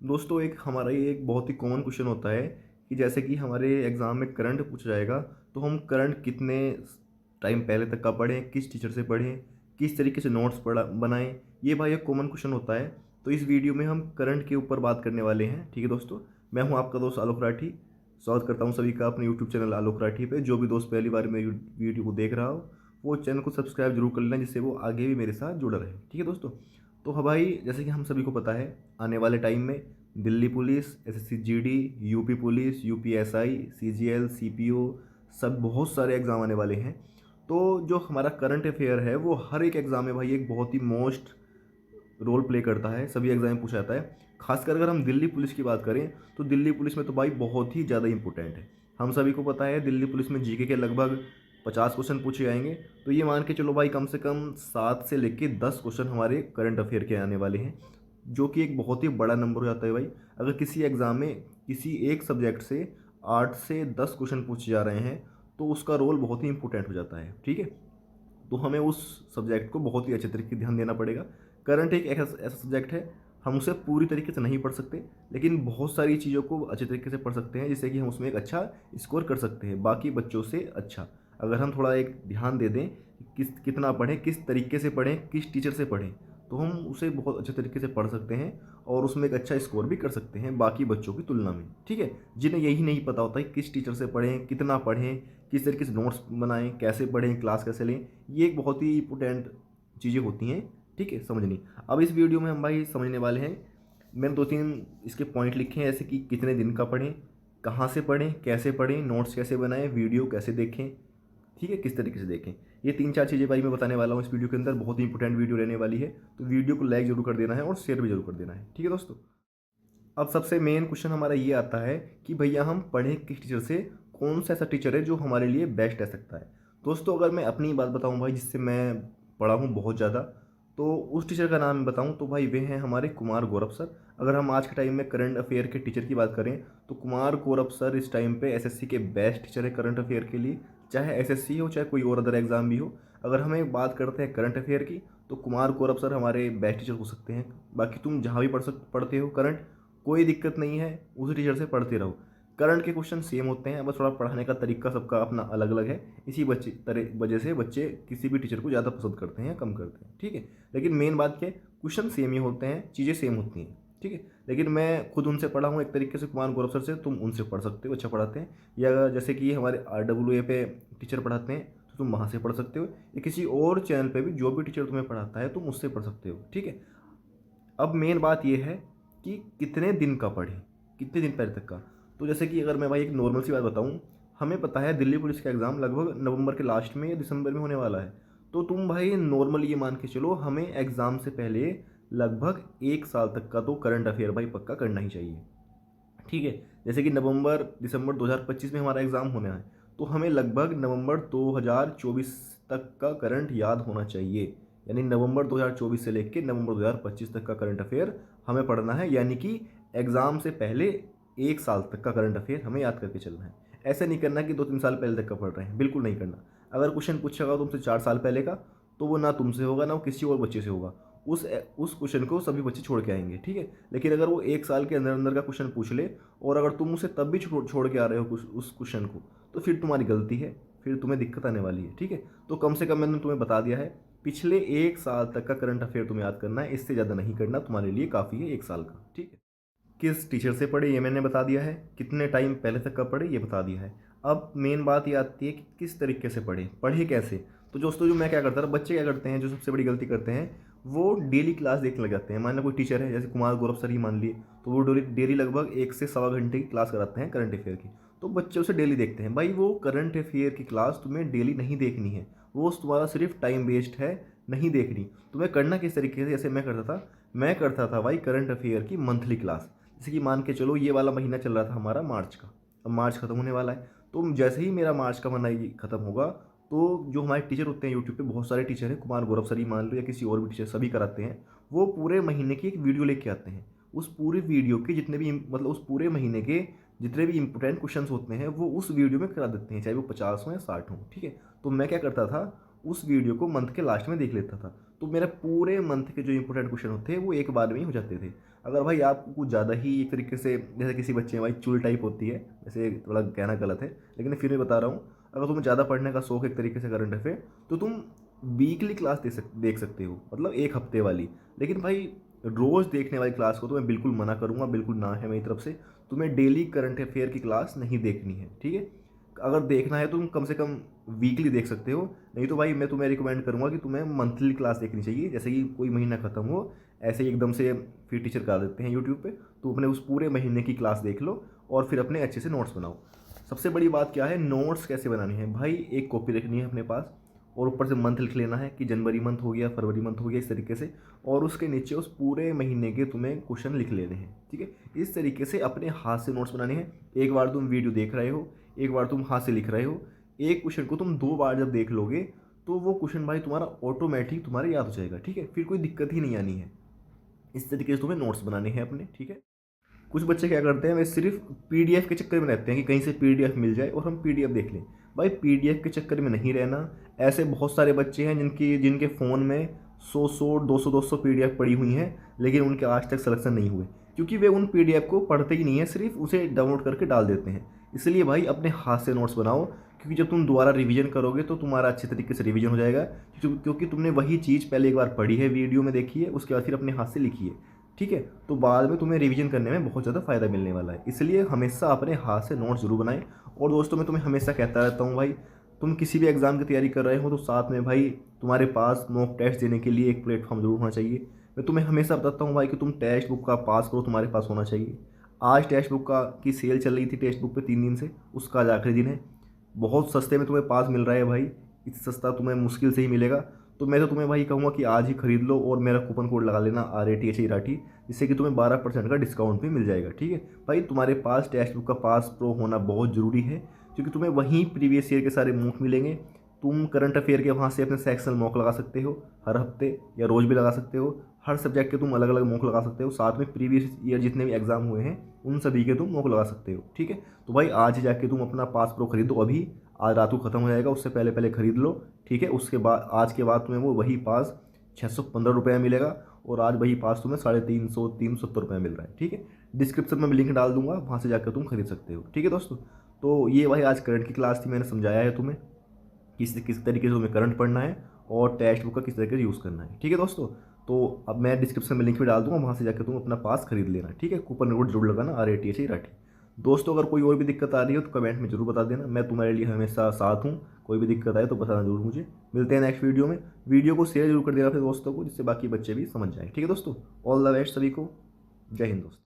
दोस्तों एक हमारा ये एक बहुत ही कॉमन क्वेश्चन होता है कि जैसे कि हमारे एग्ज़ाम में करंट पूछा जाएगा, तो हम करंट कितने टाइम पहले तक का पढ़ें, किस टीचर से पढ़ें, किस तरीके से नोट्स पढ़ा बनाएं। ये भाई एक कॉमन क्वेश्चन होता है। तो इस वीडियो में हम करंट के ऊपर बात करने वाले हैं। ठीक है दोस्तों, मैं हूँ आपका दोस्त आलोक राठी। स्वागत करता हूँ सभी का अपने यूट्यूब चैनल आलोक राठी पे। जो भी दोस्त पहली बार मेरी वीडियो को देख रहा हो वो चैनल को सब्सक्राइब जरूर कर लेना, जिससे वो आगे भी मेरे साथ जुड़ा रहे। ठीक है दोस्तों, तो हाँ भाई, जैसे कि हम सभी को पता है आने वाले टाइम में Delhi police, SSC GD, UP police, UPSI, CGL, CPO, सब बहुत सारे एग्ज़ाम आने वाले हैं। तो जो हमारा करंट अफेयर है वो हर एक एग्ज़ाम में भाई एक बहुत ही मोस्ट रोल प्ले करता है, सभी एग्ज़ाम में पूछा जाता है। खासकर अगर हम दिल्ली पुलिस की बात करें तो दिल्ली पुलिस में तो भाई बहुत ही ज़्यादा इंपॉर्टेंट है। हम सभी को पता है दिल्ली पुलिस में जीके के लगभग 50 क्वेश्चन पूछे जाएंगे। तो ये मान के चलो भाई, कम से कम 7 से लेके 10 क्वेश्चन हमारे करंट अफेयर के आने वाले हैं, जो कि एक बहुत ही बड़ा नंबर हो जाता है भाई। अगर किसी एग्ज़ाम में किसी एक सब्जेक्ट से 8 से 10 क्वेश्चन पूछे जा रहे हैं तो उसका रोल बहुत ही इंपॉर्टेंट हो जाता है। ठीक है, तो हमें उस सब्जेक्ट को बहुत ही अच्छे तरीके से ध्यान देना पड़ेगा। करंट एक ऐसा ऐसा सब्जेक्ट है, हम उसे पूरी तरीके से नहीं पढ़ सकते, लेकिन बहुत सारी चीज़ों को अच्छे तरीके से पढ़ सकते हैं, जिससे कि हम उसमें एक अच्छा स्कोर कर सकते हैं बाकी बच्चों से अच्छा। अगर हम थोड़ा एक ध्यान दे दें कि कितना पढ़ें, किस तरीके से पढ़ें, किस टीचर से पढ़ें, तो हम उसे बहुत अच्छे तरीके से पढ़ सकते हैं और उसमें एक अच्छा स्कोर भी कर सकते हैं बाकी बच्चों की तुलना में। ठीक है, जिन्हें यही नहीं पता होता है किस टीचर से पढ़ें, कितना पढ़ें, किस तरीके से नोट्स बनाएं, कैसे पढ़ें, क्लास कैसे लें, ये एक बहुत ही इंपॉर्टेंट चीज़ें होती हैं। ठीक है, समझनी। अब इस वीडियो में हम भाई समझने वाले हैं। मैंने 2-3 इसके पॉइंट लिखे हैं, जैसे कि कितने दिन का पढ़ें, कहाँ से पढ़ें, कैसे पढ़ें, नोट्स कैसे बनाएं, वीडियो कैसे देखें, ठीक है, किस तरीके से देखें। ये 3-4 चीज़ें भाई मैं बताने वाला हूँ इस वीडियो के अंदर। बहुत ही इंपॉर्टेंट वीडियो रहने वाली है, तो वीडियो को लाइक जरूर कर देना है और शेयर भी जरूर कर देना है। ठीक है दोस्तों, अब सबसे मेन क्वेश्चन हमारा ये आता है कि भैया हम पढ़ें किस टीचर से, कौन सा ऐसा टीचर है जो हमारे लिए बेस्ट रह सकता है। दोस्तों अगर मैं अपनी बात बताऊं भाई, जिससे मैं पढ़ा हूं बहुत ज़्यादा, तो उस टीचर का नाम बताऊं तो भाई वे हैं हमारे कुमार गौरव सर। अगर हम आज के टाइम में करंट अफेयर के टीचर की बात करें तो कुमार गौरव सर इस टाइम पे एसएससी के बेस्ट टीचर है करंट अफेयर के लिए, चाहे एसएससी हो चाहे कोई और अदर एग्ज़ाम भी हो। अगर हमें बात करते हैं करंट अफेयर की, तो कुमार गौरव सर हमारे बेस्ट टीचर हो सकते हैं। बाकी तुम जहाँ भी पढ़ते हो करंट, कोई दिक्कत नहीं है, उसी टीचर से पढ़ते रहो। करंट के क्वेश्चन सेम होते हैं, बस थोड़ा पढ़ाने का तरीका सबका अपना अलग अलग है। इसी वजह से बच्चे किसी भी टीचर को ज़्यादा पसंद करते हैं या कम करते हैं। ठीक है, लेकिन मेन बात क्या है, क्वेश्चन सेम ही होते हैं, चीज़ें सेम होती हैं। ठीक है, लेकिन मैं खुद उनसे पढ़ा हूँ एक तरीके से, कुमार गौरव सर से। तुम उनसे पढ़ सकते हो, अच्छा पढ़ाते हैं। या जैसे कि हमारे RWA पे टीचर पढ़ाते हैं तो तुम वहाँ से पढ़ सकते हो, या किसी और चैनल पे भी जो भी टीचर तुम्हें पढ़ाता है तुम उससे पढ़ सकते हो। ठीक है, अब मेन बात यह है कि कितने दिन का पढ़ें, कितने दिन पहले तक का। तो जैसे कि अगर मैं भाई एक नॉर्मल सी बात बताऊं, हमें पता है दिल्ली पुलिस का एग्ज़ाम लगभग नवंबर के लास्ट में या दिसंबर में होने वाला है। तो तुम भाई नॉर्मल ये मान के चलो, हमें एग्ज़ाम से पहले लगभग 1 साल तक का तो करंट अफेयर भाई पक्का करना ही चाहिए। ठीक है, जैसे कि नवंबर दिसंबर 2025 में हमारा एग्ज़ाम होना है, तो हमें लगभग नवंबर 2024 तक का करंट याद होना चाहिए। यानी नवंबर 2024 से लेकर नवंबर 2025 तक का करंट अफेयर हमें पढ़ना है, यानी कि एग्ज़ाम से पहले 1 साल तक का करंट अफेयर हमें याद करके चलना है। ऐसे नहीं करना कि 2-3 साल पहले तक का पढ़ रहे हैं, बिल्कुल नहीं करना। अगर क्वेश्चन पूछेगा तुमसे 4 साल पहले का, तो वो ना तुमसे होगा ना वो किसी और बच्चे से होगा। उस क्वेश्चन को सभी बच्चे छोड़ के आएंगे। ठीक है, लेकिन अगर वो 1 साल के अंदर अंदर का क्वेश्चन पूछ ले और अगर तुम उसे तब भी छोड़ के आ रहे हो उस क्वेश्चन को, तो फिर तुम्हारी गलती है, फिर तुम्हें दिक्कत आने वाली है। ठीक है, तो कम से कम मैंने तुम्हें बता दिया है, पिछले 1 साल तक का करंट अफेयर तुम्हें याद करना है, इससे ज़्यादा नहीं करना, तुम्हारे लिए काफ़ी है 1 साल का। ठीक है, किस टीचर से पढ़े ये मैंने बता दिया है, कितने टाइम पहले तक का पढ़े ये बता दिया है। अब मेन बात ये आती है कि किस तरीके से पढ़े, पढ़े कैसे। तो दोस्तों जो मैं क्या करता था, बच्चे क्या करते हैं, जो सबसे बड़ी गलती करते हैं, वो डेली क्लास देखने लग जाते हैं। मान लो कोई टीचर है, जैसे कुमार गौरव सर ही मान लिए, तो वो डेली लगभग 1 से 1.25 घंटे की क्लास कराते हैं करंट अफेयर की। तो बच्चे उसे डेली देखते हैं। भाई वो करंट अफेयर की क्लास तुम्हें डेली नहीं देखनी है, वो तुम्हारा सिर्फ टाइम वेस्ट है, नहीं देखनी। तुम्हें करना किस तरीके से, जैसे मैं करता था भाई करंट अफेयर की मंथली क्लास। जैसे कि मान के चलो ये वाला महीना चल रहा था हमारा मार्च का, अब मार्च खत्म होने वाला है, तो जैसे ही मेरा मार्च का महीना ये खत्म होगा, तो जो हमारे टीचर होते हैं यूट्यूब पे बहुत सारे टीचर हैं, कुमार गौरव सर ही मान लो या किसी और भी टीचर, सभी कराते हैं। वो पूरे महीने की एक वीडियो लेके आते हैं। उस पूरी वीडियो के जितने भी मतलब उस पूरे महीने के जितने भी इंपॉर्टेंट क्वेश्चन होते हैं वो उस वीडियो में करा देते हैं, चाहे वो 50 हो या 60 हो। ठीक है, तो मैं क्या करता था, उस वीडियो को मंथ के लास्ट में देख लेता था। तो मेरा पूरे मंथ के जो इंपॉर्टेंट क्वेश्चन होते हैं वो एक बार में ही हो जाते थे। अगर भाई आपको कुछ ज़्यादा ही एक तरीके से, जैसे किसी बच्चे में भाई चुल टाइप होती है, वैसे थोड़ा कहना गलत है लेकिन फिर भी बता रहा हूँ, अगर तुम्हें ज़्यादा पढ़ने का शौक एक तरीके से करंट अफेयर, तो तुम वीकली क्लास देख सकते हो, मतलब एक हफ्ते वाली। लेकिन भाई रोज़ देखने वाली क्लास को तो मैं बिल्कुल मना करूँगा, बिल्कुल ना है मेरी तरफ से। तुम्हें डेली करंट अफेयर की क्लास नहीं देखनी है, ठीक है। अगर देखना है तो तुम कम से कम वीकली देख सकते हो, नहीं तो भाई मैं तुम्हें रिकमेंड करूँगा कि तुम्हें मंथली क्लास देखनी चाहिए। जैसे कि कोई महीना ख़त्म हो, ऐसे ही एकदम से फिर टीचर करा देते हैं यूट्यूब पे, तो अपने उस पूरे महीने की क्लास देख लो और फिर अपने अच्छे से नोट्स बनाओ। सबसे बड़ी बात क्या है, नोट्स कैसे बनानी है भाई, एक कॉपी रखनी है अपने पास और ऊपर से मंथ लिख लेना है कि जनवरी मंथ हो गया, फरवरी मंथ हो गया, इस तरीके से। और उसके नीचे उस पूरे महीने के तुम्हें क्वेश्चन लिख लेने हैं, ठीक है। इस तरीके से अपने हाथ से नोट्स बनाने हैं। एक बार तुम वीडियो देख रहे हो, एक बार तुम हाथ से लिख रहे हो, एक क्वेश्चन को तुम 2 बार जब देख लोगे तो वो क्वेश्चन भाई तुम्हारा ऑटोमेटिक तुम्हारे याद हो जाएगा, ठीक है। फिर कोई दिक्कत ही नहीं आनी है। इस तरीके से तुम्हें नोट्स बनाने हैं अपने, ठीक है। कुछ बच्चे क्या करते हैं, वे सिर्फ पीडीएफ के चक्कर में रहते हैं कि कहीं से पीडीएफ मिल जाए और हम पीडीएफ देख लें। भाई पीडीएफ के चक्कर में नहीं रहना। ऐसे बहुत सारे बच्चे हैं जिनके फ़ोन में 100 200 पीडीएफ पड़ी हुई हैं, लेकिन उनके आज तक सिलेक्शन नहीं हुए, क्योंकि वे उन पीडीएफ को पढ़ते ही नहीं है, सिर्फ उसे डाउनलोड करके डाल देते हैं। इसलिए भाई अपने हाथ से नोट्स बनाओ, क्योंकि जब तुम दोबारा रिवीजन करोगे तो तुम्हारा अच्छे तरीके से रिवीजन हो जाएगा, क्योंकि तुमने वही चीज़ पहले एक बार पढ़ी है, वीडियो में देखी है, उसके बाद फिर अपने हाथ से लिखी है, ठीक है। तो बाद में तुम्हें रिवीजन करने में बहुत ज़्यादा फ़ायदा मिलने वाला है। इसलिए हमेशा अपने हाथ से नोट्स जरूर बनाएं। और दोस्तों मैं तुम्हें हमेशा कहता रहता हूँ भाई, तुम किसी भी एग्ज़ाम की तैयारी कर रहे हो तो साथ में भाई तुम्हारे पास मॉक टेस्ट देने के लिए एक प्लेटफॉर्म जरूर होना चाहिए। मैं तुम्हें हमेशा बताता हूँ भाई कि तुम टेक्स्ट बुक का पास करो, तुम्हारे पास होना चाहिए। आज टेक्स्ट बुक की सेल चल रही थी टेक्स्ट बुक पे 3 दिन से, उसका आज आखिरी दिन है। बहुत सस्ते में तुम्हें पास मिल रहा है भाई, इससे सस्ता तुम्हें मुश्किल से ही मिलेगा। तो मैं तो तुम्हें भाई कहूँगा कि आज ही खरीद लो और मेरा कूपन कोड लगा लेना RATH राठी, जिससे कि तुम्हें 12% का डिस्काउंट भी मिल जाएगा, ठीक है। भाई तुम्हारे पास टेक्स्ट बुक का पास प्रो होना बहुत ज़रूरी है, क्योंकि तुम्हें वहीं प्रीवियस ईयर के सारे मॉक मिलेंगे। तुम करंट अफेयर के वहाँ से अपने सेक्शनल मॉक लगा सकते हो हर हफ्ते, या रोज़ भी लगा सकते हो। हर सब्जेक्ट के तुम अलग अलग मॉक लगा सकते हो, साथ में प्रीवियस ईयर जितने भी एग्जाम हुए हैं उन सभी के तुम मॉक लगा सकते हो, ठीक है। तो भाई आज ही जाके तुम अपना पास प्रो खरीदो, अभी आज रात को ख़त्म हो जाएगा, उससे पहले पहले खरीद लो, ठीक है। उसके बाद आज के बाद तुम्हें वो वही पास 615 रुपये मिलेगा, और आज वही पास तुम्हें 370 रुपये मिल रहा है, ठीक है। डिस्क्रिप्शन में मैं लिंक डाल दूंगा, वहाँ से जाकर तुम खरीद सकते हो, ठीक है दोस्तों। तो ये भाई आज करंट की क्लास थी, मैंने समझाया है तुम्हें किस तरीके से तुम्हें करंट पढ़ना है और टेक्स्ट बुक का किस तरीके से यूज़ करना है, ठीक है दोस्तों। तो अब मैं डिस्क्रिप्शन में लिंक भी डाल दूंगा, वहाँ से जाकर तुम अपना पास खरीद लेना, ठीक है। कूपन कोड जरूर लगाना RATH राठी। दोस्तों अगर कोई और भी दिक्कत आ रही हो तो कमेंट में जरूर बता देना, मैं तुम्हारे लिए हमेशा साथ हूँ। कोई भी दिक्कत आए तो बताना जरूर मुझे। मिलते हैं नेक्स्ट वीडियो में। वीडियो को शेयर जरूर कर देना फिर दोस्तों को, जिससे बाकी बच्चे भी समझ जाएँ, ठीक है दोस्तों। ऑल द बेस्ट सभी को। जय हिंद दोस्तों।